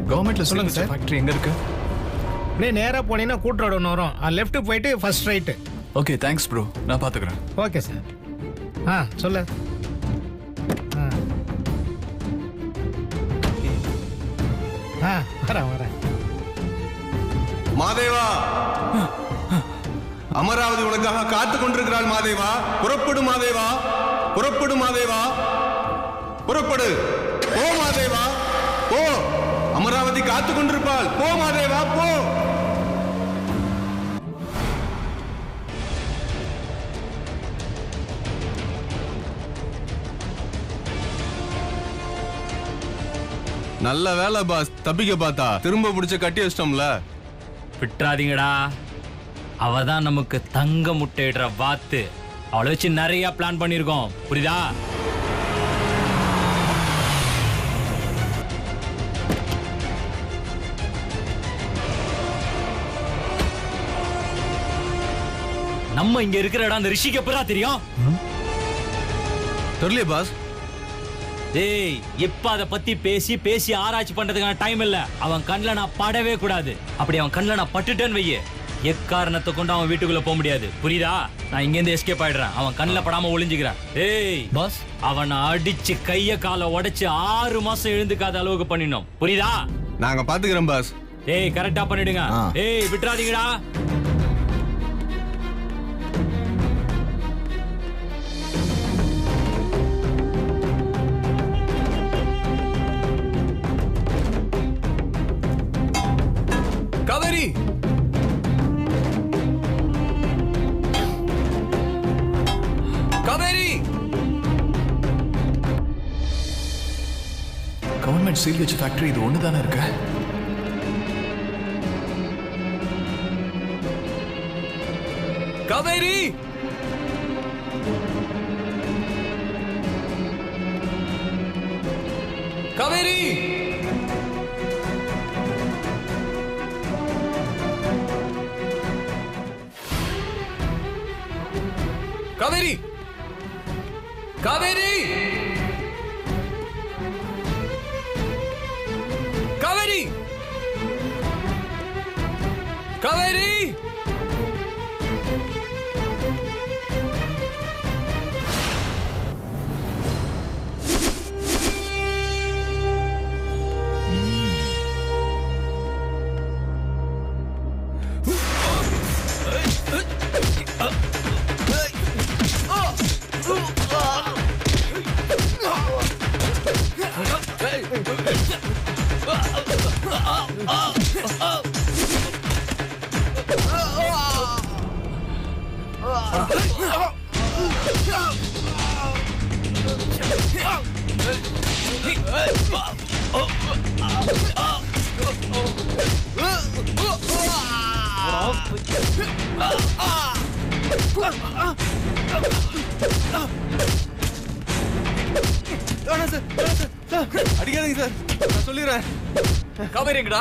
கவர்மெண்ட்ல சொல்லுங்க sir. Factory எங்க இருக்கு? அப்படியே நேரா போனீங்கன்னா கூட்டு ரோடு ஒன்று வரும். லெஃப்ட் போயிட்டு first right. Okay thanks bro, நான் பாத்துக்கிறேன். Okay sir. சொல்லு. வரேன். மாதேவா, அமராவதி உனக்காக காத்துக் கொண்டிருக்கிறாள் மாதேவா. புறப்படு மாதேவா, புறப்படு மாதேவா, புறப்படு. போ மாதேவா, போ. அமராவதி காத்துக் கொண்டிருப்பாள். போ மாதேவா, போ. நல்ல வேலை பாஸ், தப்பிக்க பார்த்தா திரும்ப பிடிச்ச கட்டி வச்சிட்டோம்ல. விட்டுறாதீங்கடா, அவதான் நமக்கு தங்க முட்டையிடுற வாத்து. அவளை வச்சு நிறைய பிளான் பண்ணிருக்கோம், புரியுதா? நம்ம இங்க இருக்கிற இடம் அந்த ரிஷிக்கு எப்படா தெரியும்? தெரியல பாஸ். டேய், இப்ப அத பத்தி பேசி ஆராய்ச்சி பண்றதுக்கான டைம் இல்ல. அவன் கண்ணுல நான் படவே கூடாது. அப்படி அவன் கண்ணுல நான் பட்டுட்டேன்னு வையே, எக்காரணத்தை கொண்டு அவன் வீட்டுக்குள்ள போக முடியாது, புரியுதா? நான் இங்க இருந்து எஸ்கேப் ஆயிடுறேன். அவன் கண்ணுல படாம ஒளிஞ்சுக்கிறேன். டேய் பாஸ், அவனை அடிச்சு கைய காலை உடைச்சு 6 மாசம் எழுந்துக்காத அளவுக்கு பண்ணிடணும், புரியுதா? நாங்க பாத்துக்கிறோம் பாஸ். டேய் கரெக்டா பண்ணிடுங்க. டேய் விட்டுறாதீங்கடா. காவேரி, காவேரி. கவர்மெண்ட் சீல் வச்ச ஃபேக்டரி இது ஒன்று தானே இருக்கு? காவேரி, காவேரி. காவேரி, காவேரி, காவேரி, காவேரி. அடிக்காதீங்க சார், நான் சொல்லிடுறேன். காவேரி எங்கடா?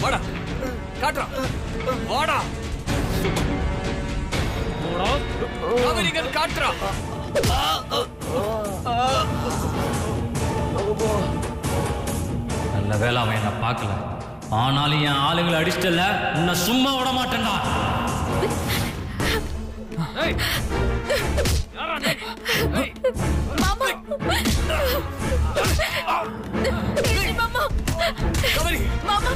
வாடா, காட்டுறா, வாடா. காவேரி எங்க காட்டுறா. நல்ல வேலை அவன் என்ன பார்க்கல. ஆனாலும் என் ஆளுங்களை அடிச்சிட்டல, உன்னை சும்மா விட மாட்டேன்டா. மாமா, மாமா, காவேரி, மாமா,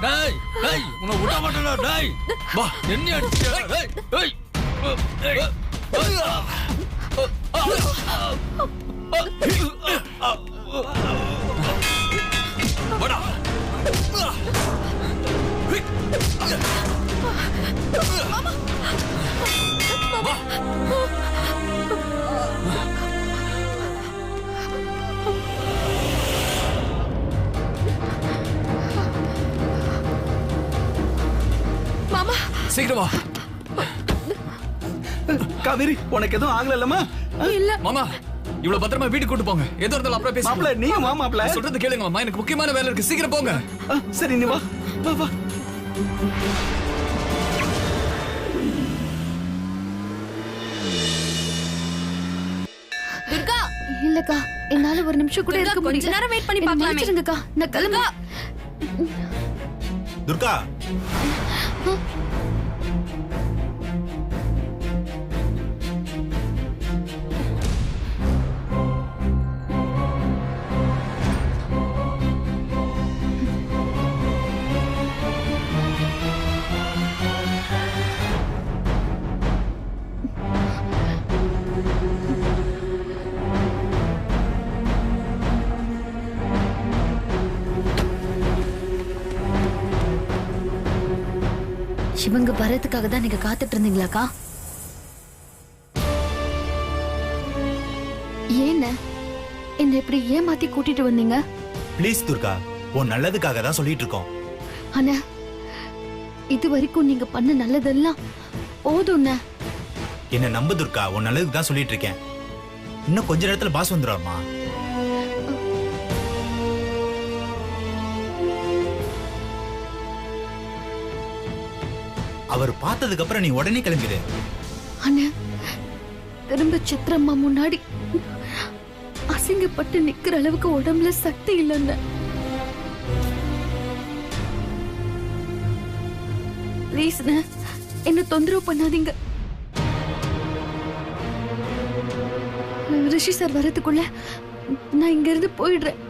டேய் டேய், உன்னை விட மாட்டேன்டா. டேய் வா, என்ன அடிச்சா? டேய் டேய். வாடா. மாமா, சீக்கிரம் வா. காவேரி, உனக்கு எதுவும் ஆகலமா? இல்ல மாமா, இவ்வளவு பத்திரமா வீட்டுக்கு கூட்டு போங்க. எது இருந்தாலும் அப்புறம் பேசலாம். மாப்ள நீங்க வா மாப்ள. சொல்றது கேளுங்க மாமா, எனக்கு முக்கியமான வேலை இருக்கு. சீக்கிரம் போங்க. சரி நீ வா வா வா. துர்கா இல்லக்கா என்னால ஒரு நிமிஷம் கூட இருக்க கொஞ்ச முடியல. நேரம் வெயிட் பண்ணி என்னை பார்க்கலாமே. மன்னிச்சிடுங்கக்கா, நான் கிளம்பா. துர்கா இவங்க வரதுக்காக தான் நீங்க காத்துட்டு இருந்தீங்களாக்கா? ஏன்னு என்ன இப்படி ஏமாத்தி கூட்டிட்டு வந்தீங்க? ப்ளீஸ் துர்கா, உன் நல்லதுக்காக தான் சொல்லிட்டு இருக்கோம். ஆனா இது வரைக்கும் நீங்க பண்ண நல்லதெல்லாம் போதும்ண்ண. என்ன நம்பு துர்கா, உன் நல்லதுக்கு தான் சொல்லிட்டு இருக்கேன். இன்னும் கொஞ்ச நேரத்துல பாஸ் வந்துருவாருமா. அவர் பார்த்ததுக்கு அப்புறம் நீ உடனே கிளம்பிடு. ஆனா திரும்ப சித்ரம்மா முன்னாடி அசிங்கப்பட்டு நிக்கிற அளவுக்கு உடம்புல சக்தி இல்லைன்னு. ப்ளீஸ் என்ன தொந்தரவு பண்ணாதீங்க. ரிஷி சார் வரதுக்குள்ள நான் இங்க இருந்து போயிடுறேன்.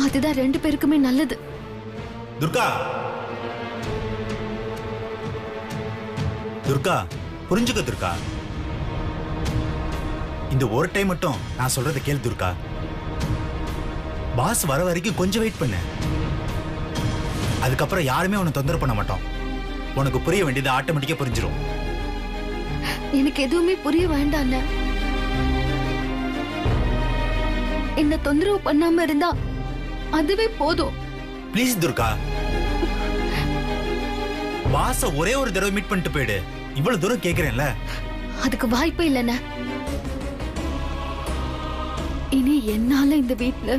அதுதான் 2 பேருக்குமே நல்லது. துர்கா துர்கா புரிஞ்சுக்க துர்கா. இந்த ஒரு டைம் மட்டும் நான் சொல்றதை கேளு துர்கா. பாஸ் வர வரைக்கும் கொஞ்சம் வெயிட் பண்ணு. அதுக்கப்புறம் யாருமே உன்னை தொந்தரவு பண்ண மாட்டோம். உனக்கு புரிய வேண்டியது ஆட்டோமேட்டிக்கா புரிஞ்சிடும். எனக்கு எதுவுமே புரிய வேண்டாம். என்ன தொந்தரவு பண்ணாம இருந்தா அதுவே போதும். ப்ளீஸ் துர்கா, பாஸ ஒரே ஒரு தடவை மீட் பண்ணிட்டு போயிடு. இவ்வளவு தூரம் கேக்குறேன்ல. அதுக்கு வாய்ப்பே இல்லைண்ண. இனி என்னால இந்த வீட்ல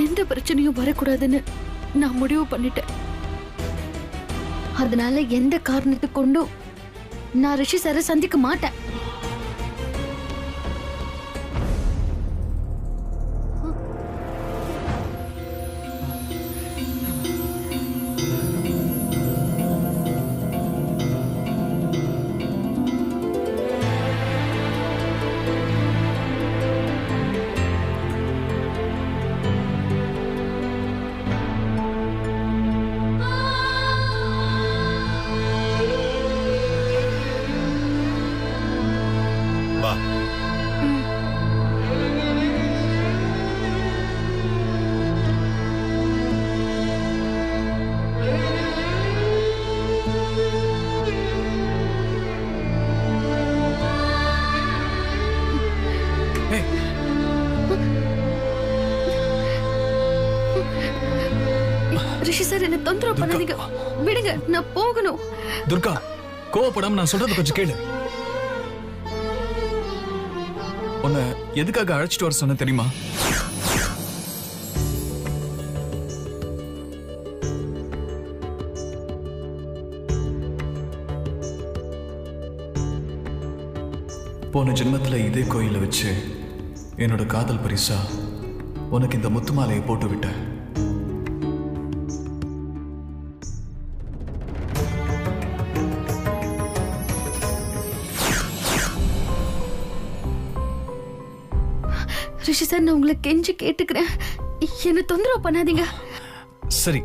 எந்த பிரச்சனையும் வரக்கூடாதுன்னு நான் முடிவு பண்ணிட்டேன். அதனால எந்த காரணத்தை கொண்டும் நான் ரிஷி சாரை சந்திக்க மாட்டேன். வா. ரிஷி சார் என்ன தொந்தரவு பண்ணாதீங்க. விடுங்க, நான் போகணும். துர்கா, கோவப்படாம நான் சொல்றது கொஞ்சம் கேளு. உன்னை எதுக்காக அழைச்சிட்டு வர சொன்ன தெரியுமா? போன ஜென்மத்துல இதே கோயில வச்சு என்னோட காதல் பரிசா உனக்கு இந்த முத்து மாலையை போட்டு விட்டேன். ரிஷி சார், நான் உங்களை கெஞ்சி கேட்டுக்கிறேன். என்ன தொந்தரவு பண்ணாதீங்க. சரி,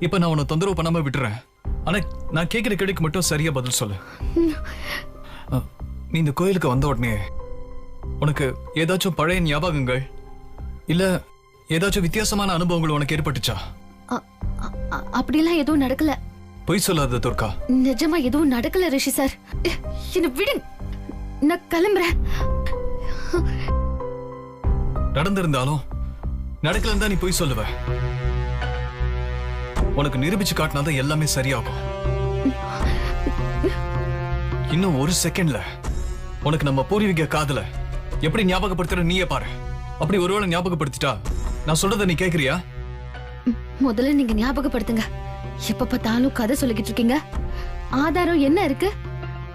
இப்ப நான் உன்னை தொந்தரவு பண்ணாம விட்டுறேன். ஆனா நான் கேட்கிற கேள்விக்கு மட்டும் சரியா பதில் சொல்லு. நீ இந்த கோயிலுக்கு வந்த உடனே உனக்கு ஏதாச்சும் பழைய ஞாபகங்கள் இல்ல ஏதாச்சும் வித்தியாசமான அனுபவங்கள் உனக்கு ஏற்பட்டுச்சா? அப்படிலாம் எதுவும் நடக்கல. பொய் சொல்லாத துர்கா. நிஜமா எதுவும் நடக்கல ரிஷி சார். என்ன விடுங்க, நான் கிளம்புறேன். நடந்திருந்தாலும் நடக்கலன்னு தான் நீ பொய் சொல்லுவ. உனக்கு நிரூபிச்சு காட்டினாதான் எல்லாமே சரியாகும். இன்னும் ஒரு செகண்ட்ல உனக்கு நம்ம பூர்வீக காதல எப்படி ஞாபகப்படுத்துற நீயே பாரு. அப்படி ஒருவேளை ஞாபகப்படுத்திட்டா நான் சொல்றத நீ கேக்குறியா? முதல்ல நீங்க ஞாபகப்படுத்துங்க. எப்ப பார்த்தாலும் கதை சொல்லிக்கிட்டு இருக்கீங்க. ஆதாரம் என்ன இருக்கு?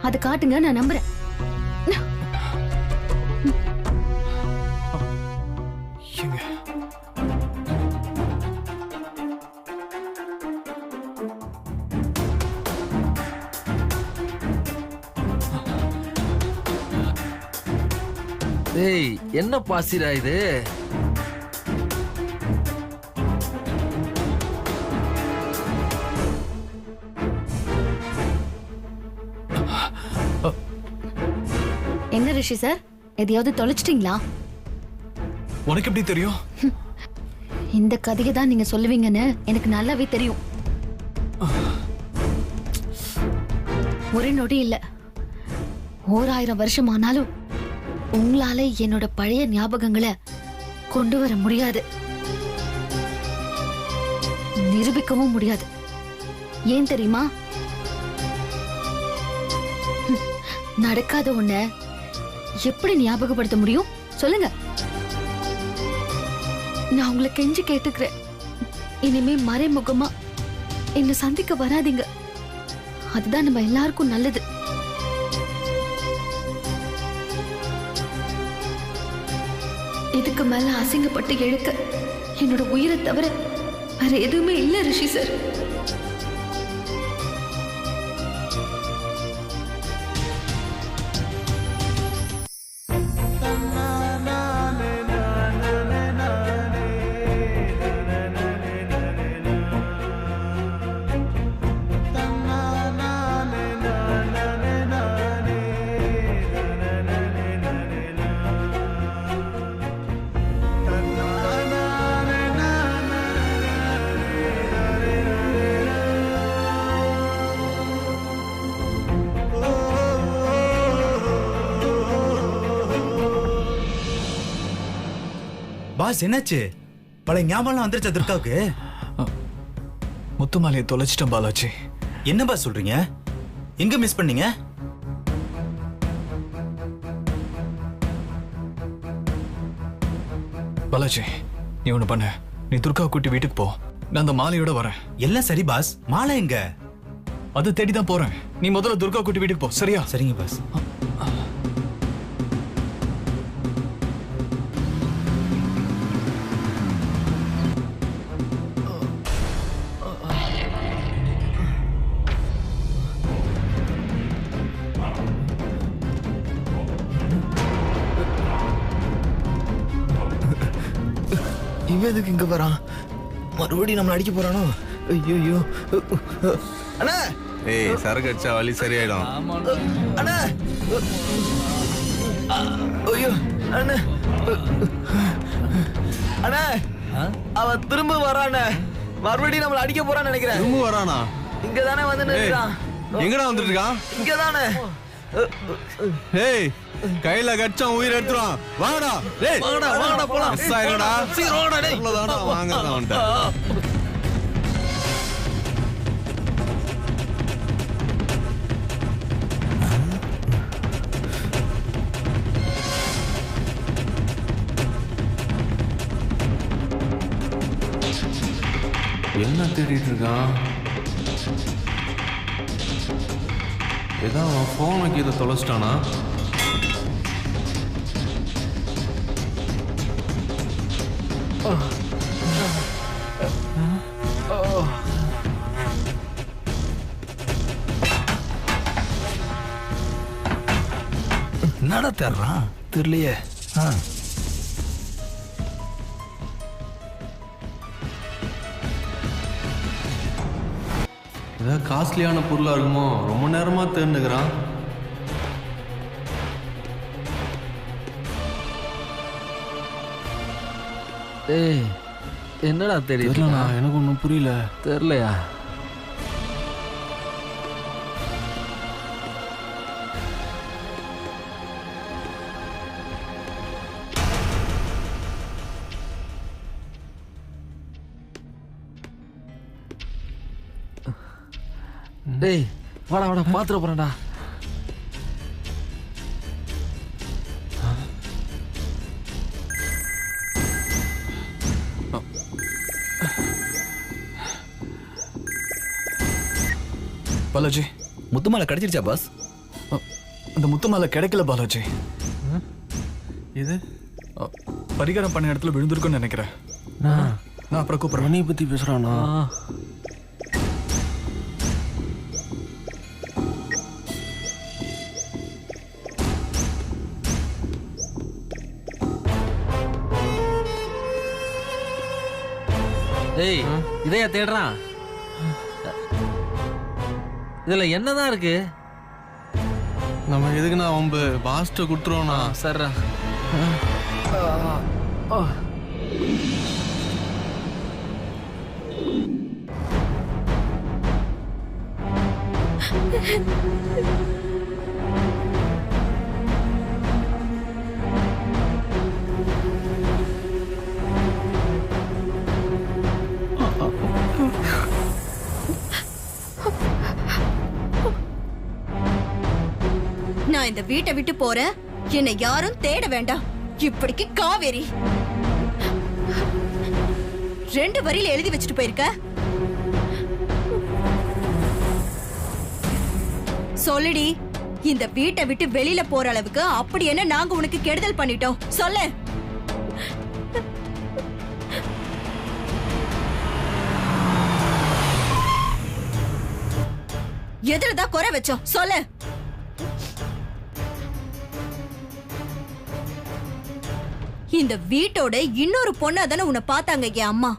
அதை காட்டுங்க, நான் நம்புறேன். எங்க? டேய், என்ன பாசிரா இது? என்ன ரிஷி சார், எதையாவது தொலைச்சிட்டீங்களா? உனக்கு எப்படி தெரியும்? இந்த கதையை தான் நீங்க சொல்லுவீங்கன்னு எனக்கு நல்லாவே தெரியும். ஒரு நொடி இல்ல, 1000 வருஷம் ஆனாலும் உங்களால என்னோட பழைய ஞாபகங்களை கொண்டு வர முடியாது, நிரூபிக்கவும் முடியாது. ஏன் தெரியுமா? நடக்காத ஒண்ண எப்படி ஞாபகப்படுத்த முடியும் சொல்லுங்க? நான் உங்களை கெஞ்சி கேட்டுக்கிறேன், இனிமே மறைமுகமா என்ன சந்திக்க வராதீங்க. அதுதான் நம்ம எல்லாருக்கும் நல்லது. இதுக்கு மேல அசிங்கப்பட்டு எழுக்க என்னோட உயிரை தவிர வேற எதுவுமே இல்ல ரிஷி சார். பாஸ் என்னாச்சு? பழைய ஞாபகம் வந்துருச்சா துர்காவுக்கு? முத்துமாலையை தொலைச்சிட்டேன் பாலாஜி. என்ன பாஸ் சொல்றீங்க? எங்க மிஸ் பண்ணீங்க? பாலாஜி, நீ ஒண்ணு பண்ண, நீ துர்காவை கூட்டி வீட்டுக்கு போ, நான் அந்த மாலையோட வரேன். எல்லாம் சரி பாஸ், மாலை எங்க? அது தேடிதான் போறேன். நீ முதல்ல துர்கா கூட்டி வீட்டுக்கு போ, சரியா? சரிங்க பாஸ். இவன் எதுக்கு இங்க வரான்? மறுபடியும் நம்மள அடிக்க போறானோ? ஐயோ அண்ணா! ஏய், சரக்கு அடிச்சா வலி சரியாயிடும். அண்ணா! ஐயோ அண்ணா! அண்ணா! அவன் திரும்ப வரானே, மறுபடியும் நம்மள அடிக்க போறான்னு நினைக்கிறேன். திரும்ப வரானா? இங்க தானே வந்து நிற்கிறான். எங்கடா வந்துட்டு இருக்கான்? இங்க தானே. ஏய், கையில கட்சம் உயிர் எடுத்துறான். வாங்கடா. டேய், வாங்கடா போலாம். மிஸ் ஆயிடுடா. சீக்கிரம் வாங்கடா டேய். அவ்வளவுதான்டா, வாங்கடா வந்துட்டேன். என்ன தேடிட்டு இருக்கான்? ஏதோ அவன் போனுக்கு இதை தொலைச்சிட்டானா? என்னடா தேடுறான் தெரியலையே. ஏதாவது காஸ்ட்லியான பொருளா இருக்குமோ? ரொம்ப நேரமா தேர்ந்துக்கிறான். ஏய், என்னடா தெரியல? எனக்கு ஒன்றும் புரியல. தெரியலையா? டேய், வாடா வாடா, பாத்துட போறேன்டா. பாலாஜி, முத்துமாலை கிடைச்சிருச்சா பாஸ்? அந்த முத்து மாலை கிடைக்கல பாலாஜி. இது பரிகாரம் பண்ண இடத்துல விழுந்திருக்குன்னு நினைக்கிறேன். நான் அப்புறம் கூப்பிடுறேன். மணி பத்தி பேசுறானா? ஏய், இதையா தேடுறான்? இதுல என்னதான் இருக்கு? நம்ம எதுக்குன்னா வம்பு பாஸ்ட குடுத்துருவோம்னா? சர்ரா. நான் இந்த வீட்டை விட்டு போறேன். என்னை யாரும் தேட வேண்டாம். இப்படிக்கு காவேரி 2 வரியில எழுதி வச்சுட்டு போயிருக்க. சொல்லுடி, இந்த வீட்டை விட்டு வெளியில போற அளவுக்கு அப்படி என்ன நாங்க உனக்கு கெடுதல் பண்ணிட்டோம்? சொல்லு. எதுலதான் குறை வச்சோம்? சொல்லு. இந்த வீட்டோட இன்னொரு பொண்ணா தானே உன்னை பார்த்தாங்க என் அம்மா.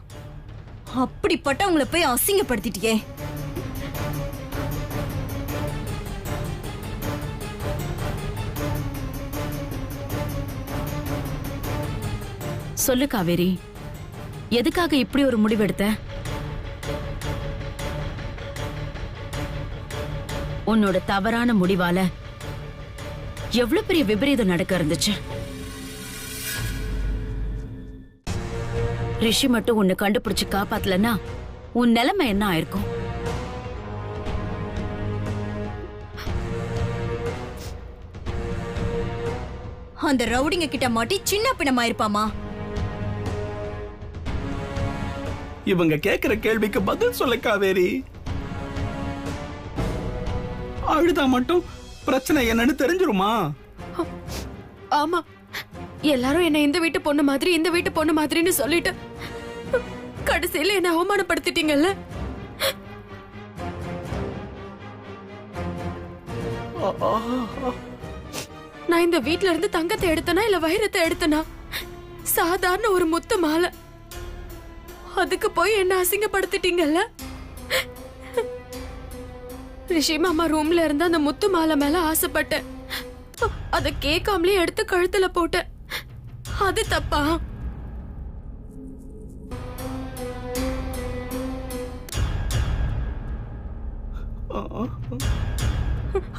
அப்படிப்பட்டவங்களை போய் அசிங்கப்படுத்திட்டியே. சொல்லு காவேரி, எதுக்காக இப்படி ஒரு முடிவெடுத்த? உன்னோட தவறான முடிவால எவ்வளவு பெரிய விபரீதம் நடக்க இருந்துச்சு. ரிஷி மட்டும் உன்னை கண்டுபிடிச்சு காப்பாத்தலன்னா உன் நிலைமை என்ன ஆயிருக்கும்? அந்த ரவுடிங்க கிட்ட மாட்டி சின்ன பிணமாயிருப்பாமா. இவங்க கேக்குற கேள்விக்கு பதில் சொல்ல காவேரி. அழுதா மட்டும் பிரச்சனை என்னன்னு தெரிஞ்சிருமா? ஆமா, எல்லாரும் என்ன இந்த வீட்டு பொண்ணு மாதிரி இந்த வீட்டு பொண்ணு மாதிரின்னு சொல்லிட்டு கடைசியில என்ன அவமானப்படுத்திட்டீங்கல்ல. நான் இந்த வீட்ல இருந்து தங்கத்தை எடுத்தனா இல்ல வைரத்தை எடுத்தனா? சாதாரண ஒரு முத்து மாலை. அதுக்கு போய் என்ன அசிங்கப்படுத்திட்டீங்கல்ல. ரிஷி மாமா ரூம்ல இருந்து அந்த முத்து மாலை மேல ஆசைப்பட்டேன். அத கேட்காமலே எடுத்து கழுத்துல போட்டேன். அது தப்பா?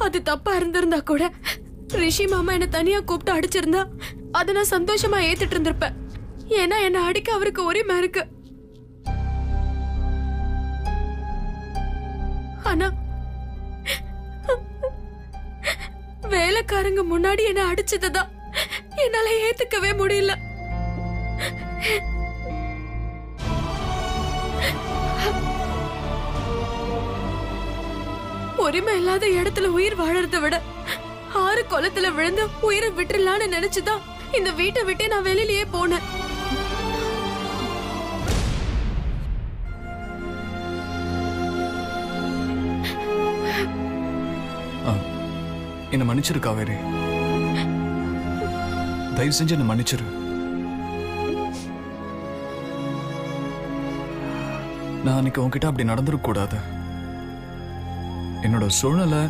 அது தப்பா இருந்திருந்தா கூட ரிஷி மாமா என்ன தனியா கூப்பிட்டு அடிச்சிருந்தா அத நான் சந்தோஷமா ஏத்துட்டு இருந்திருப்பேன். ஏன்னா என்ன அடிக்க அவருக்கு உரிமை இருக்கு. ஆனா வேலைக்காரங்க முன்னாடி என்ன அடிச்சதுதான் என்னால ஏத்துக்கவே முடியல. உரிமை இல்லாத இடத்துல உயிர் வாழறத விட 6 குளத்துல விழுந்து உயிரை விட்டுலான்னு நினைச்சுதான் இந்த வீட்டை விட்டு நான் வெளியிலேயே போனேன். என்ன மன்னிச்சிரு காவேரி, தயவு செஞ்சு என்ன மன்னிச்சிரு. நான் அன்னைக்கு உன்கிட்ட அப்படி நடந்துருக்க கூடாது. என்னோட சூழ்நிலை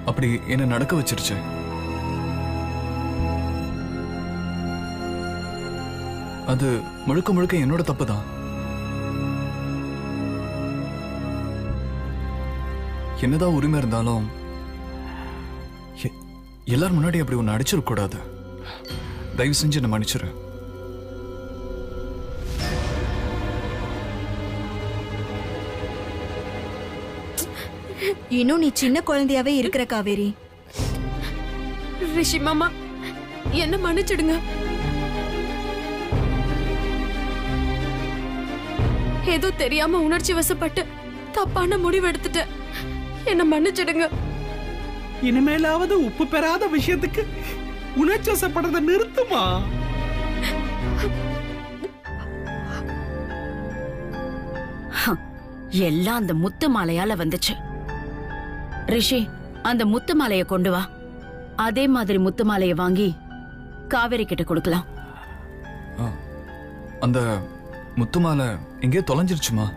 அப்படி என்ன நடக்க வச்சிருச்சு. அது முழுக்க முழுக்க என்னோட தப்பு தான். என்னதான் உரிமை இருந்தாலும் எல்லாரும் முன்னாடி அப்படி ஒன்னு அடிச்சிருக்க கூடாது. தயவு செஞ்சு என்ன மன்னிச்சிரு. இன்னும் நீ சின்ன குழந்தையாவே இருக்கிற காவேரி. ரிஷி மாமா என்ன மன்னிச்சிடுங்க. ஏதோ தெரியாம உணர்ச்சி வசப்பட்டு தப்பான முடிவு எடுத்துட்டேன். என்ன மன்னிச்சிடுங்க. இனிமேலாவது உப்பு பெறாத விஷயத்துக்கு உணர்ச்சப்படுறத நிறுத்துமா. எல்லாம் அந்த முத்து மாலையால வந்துச்சு. ரிஷி, அந்த முத்து மாலைய கொண்டு வா. அதே மாதிரி முத்து மாலைய வாங்கி காவேரி கிட்ட கொடுக்கலாம். அந்த முத்து மாலை எங்கேயோ தொலைஞ்சிருச்சுமா.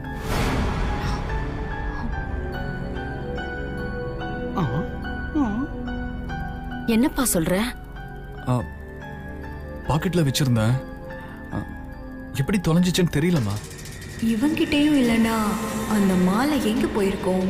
என்னப்பா சொல்ற? பாக்கெட்ல வச்சிருந்தேன். எப்படி தொலைஞ்சிச்சுன்னு தெரியலமா. இவங்கிட்டயும் இல்லனா அந்த மாலை எங்க போயிருக்கோம்?